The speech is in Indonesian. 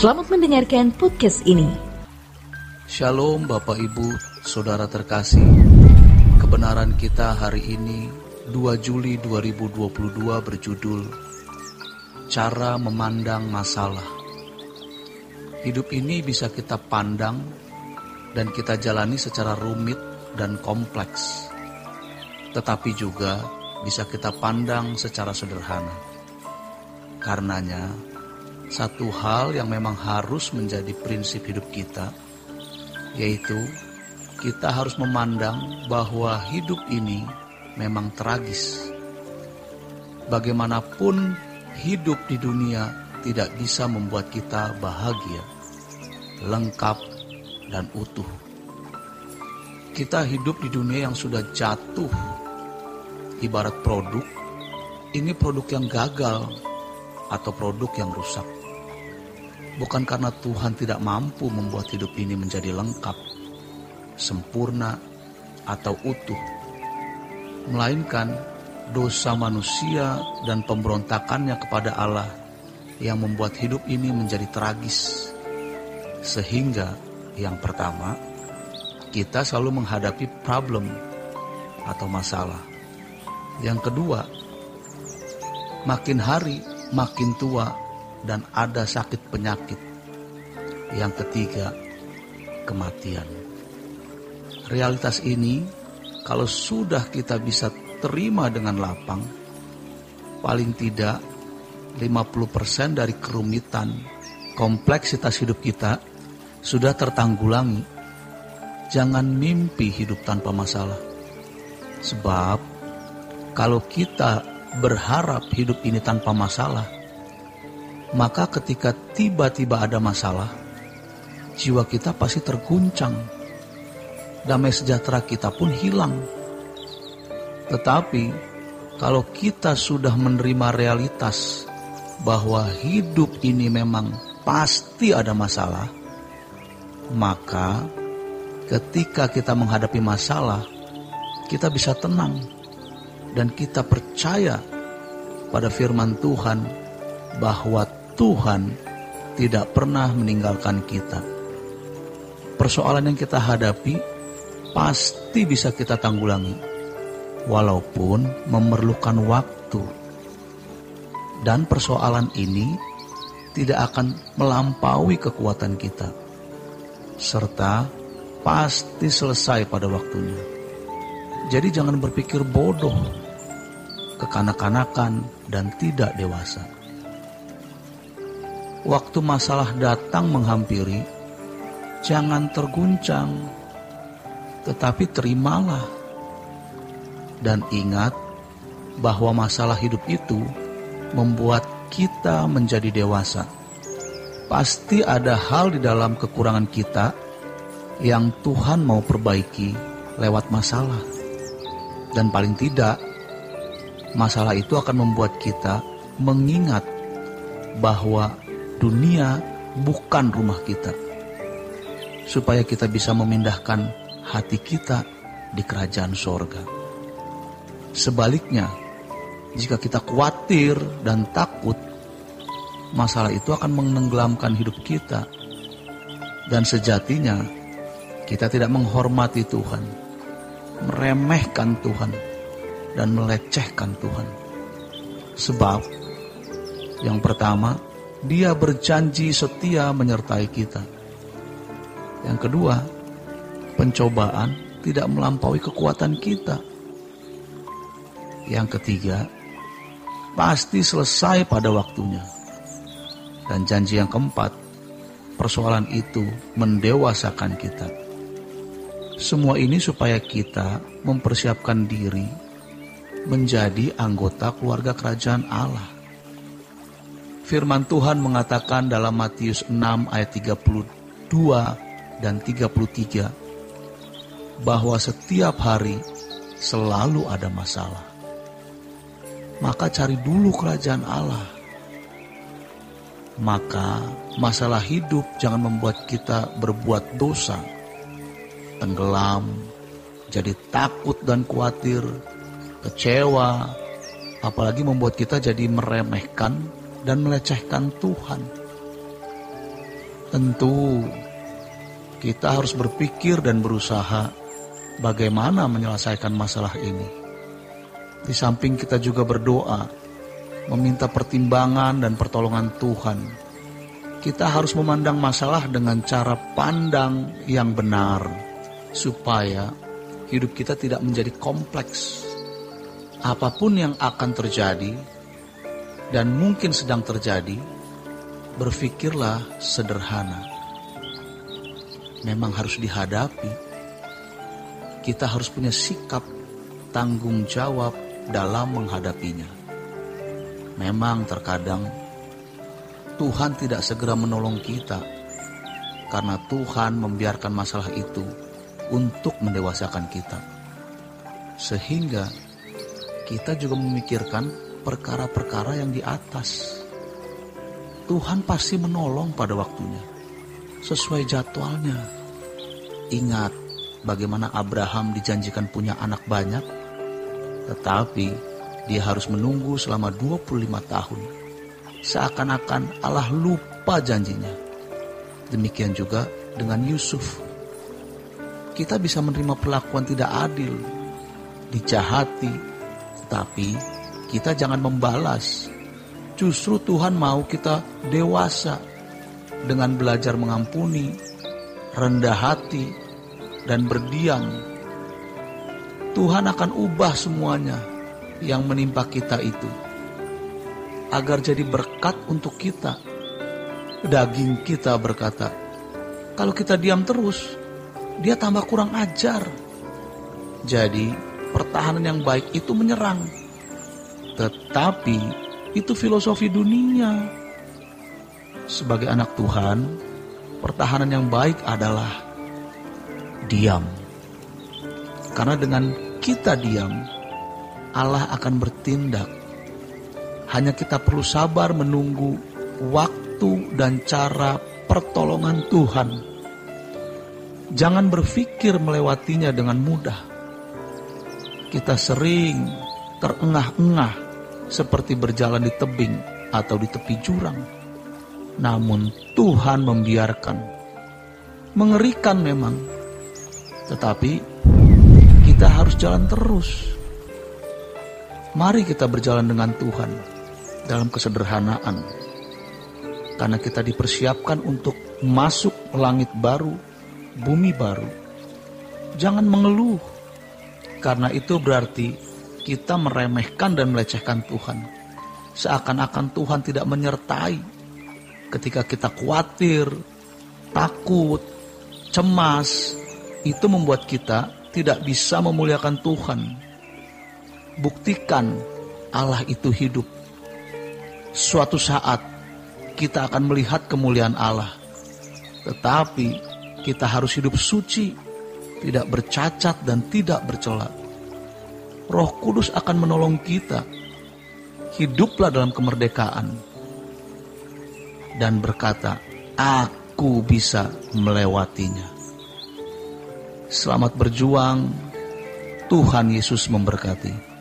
Selamat mendengarkan podcast ini. Shalom Bapak Ibu, Saudara terkasih. Kebenaran kita hari ini 2 Juli 2022 berjudul Cara Memandang Masalah. Hidup ini bisa kita pandang dan kita jalani secara rumit dan kompleks, tetapi juga bisa kita pandang secara sederhana. Karenanya, satu hal yang memang harus menjadi prinsip hidup kita, yaitu kita harus memandang bahwa hidup ini memang tragis. Bagaimanapun hidup di dunia tidak bisa membuat kita bahagia, lengkap, dan utuh. Kita hidup di dunia yang sudah jatuh, ibarat produk. Ini produk yang gagal atau produk yang rusak. Bukan karena Tuhan tidak mampu membuat hidup ini menjadi lengkap, sempurna, atau utuh, melainkan dosa manusia dan pemberontakannya kepada Allah yang membuat hidup ini menjadi tragis. Sehingga yang pertama, kita selalu menghadapi problem atau masalah. Yang kedua, makin hari makin tua dan ada sakit penyakit. Yang ketiga, kematian. Realitas ini kalau sudah kita bisa terima dengan lapang, paling tidak 50% dari kerumitan, kompleksitas hidup kita sudah tertanggulangi. Jangan mimpi hidup tanpa masalah. Sebab kalau kita berharap hidup ini tanpa masalah, maka ketika tiba-tiba ada masalah, jiwa kita pasti terguncang. Damai sejahtera kita pun hilang. Tetapi kalau kita sudah menerima realitas bahwa hidup ini memang pasti ada masalah, maka ketika kita menghadapi masalah, kita bisa tenang dan kita percaya pada firman Tuhan bahwa Tuhan tidak pernah meninggalkan kita. Persoalan yang kita hadapi pasti bisa kita tanggulangi, walaupun memerlukan waktu. Dan persoalan ini tidak akan melampaui kekuatan kita, serta pasti selesai pada waktunya. Jadi jangan berpikir bodoh, kekanak-kanakan, dan tidak dewasa. Waktu masalah datang menghampiri, jangan terguncang, tetapi terimalah. Dan ingat bahwa masalah hidup itu membuat kita menjadi dewasa. Pasti ada hal di dalam kekurangan kita yang Tuhan mau perbaiki lewat masalah. Dan paling tidak, masalah itu akan membuat kita mengingat bahwa dunia bukan rumah kita, supaya kita bisa memindahkan hati kita di kerajaan sorga. Sebaliknya, jika kita khawatir dan takut, masalah itu akan menenggelamkan hidup kita. Dan sejatinya, kita tidak menghormati Tuhan, meremehkan Tuhan, dan melecehkan Tuhan. Sebab, yang pertama, Dia berjanji setia menyertai kita. Yang kedua, pencobaan tidak melampaui kekuatan kita. Yang ketiga, pasti selesai pada waktunya. Dan janji yang keempat, persoalan itu mendewasakan kita. Semua ini supaya kita mempersiapkan diri menjadi anggota keluarga kerajaan Allah. Firman Tuhan mengatakan dalam Matius 6 ayat 32 dan 33 bahwa setiap hari selalu ada masalah. Maka cari dulu kerajaan Allah. Maka masalah hidup jangan membuat kita berbuat dosa, tenggelam, jadi takut dan khawatir, kecewa, apalagi membuat kita jadi meremehkan dan melecehkan Tuhan. Tentu kita harus berpikir dan berusaha bagaimana menyelesaikan masalah ini. Di samping kita juga berdoa, meminta pertimbangan dan pertolongan Tuhan. Kita harus memandang masalah dengan cara pandang yang benar, supaya hidup kita tidak menjadi kompleks. Apapun yang akan terjadi dan mungkin sedang terjadi, berpikirlah sederhana. Memang harus dihadapi. Kita harus punya sikap tanggung jawab dalam menghadapinya. Memang terkadang Tuhan tidak segera menolong kita, karena Tuhan membiarkan masalah itu untuk mendewasakan kita. Sehingga kita juga memikirkan perkara-perkara yang di atas. Tuhan pasti menolong pada waktunya, sesuai jadwalnya. Ingat bagaimana Abraham dijanjikan punya anak banyak, tetapi dia harus menunggu selama 25 tahun. Seakan-akan Allah lupa janjinya. Demikian juga dengan Yusuf. Kita bisa menerima perlakuan tidak adil, dijahati, tetapi kita jangan membalas. Justru Tuhan mau kita dewasa dengan belajar mengampuni, rendah hati, dan berdiam. Tuhan akan ubah semuanya yang menimpa kita itu, agar jadi berkat untuk kita. Daging kita berkata, kalau kita diam terus, dia tambah kurang ajar. Jadi pertahanan yang baik itu menyerang. Tetapi itu filosofi dunia. Sebagai anak Tuhan, pertahanan yang baik adalah diam. Karena dengan kita diam, Allah akan bertindak. Hanya kita perlu sabar menunggu waktu dan cara pertolongan Tuhan. Jangan berpikir melewatinya dengan mudah. Kita sering terengah-engah seperti berjalan di tebing atau di tepi jurang. Namun Tuhan membiarkan. Mengerikan memang, tetapi kita harus jalan terus. Mari kita berjalan dengan Tuhan dalam kesederhanaan, karena kita dipersiapkan untuk masuk langit baru, bumi baru. Jangan mengeluh, karena itu berarti kita meremehkan dan melecehkan Tuhan. Seakan-akan Tuhan tidak menyertai. Ketika kita khawatir, takut, cemas, itu membuat kita tidak bisa memuliakan Tuhan. Buktikan Allah itu hidup. Suatu saat kita akan melihat kemuliaan Allah. Tetapi kita harus hidup suci, tidak bercacat dan tidak bercela. Roh Kudus akan menolong kita. Hiduplah dalam kemerdekaan dan berkata, aku bisa melewatinya. Selamat berjuang. Tuhan Yesus memberkati.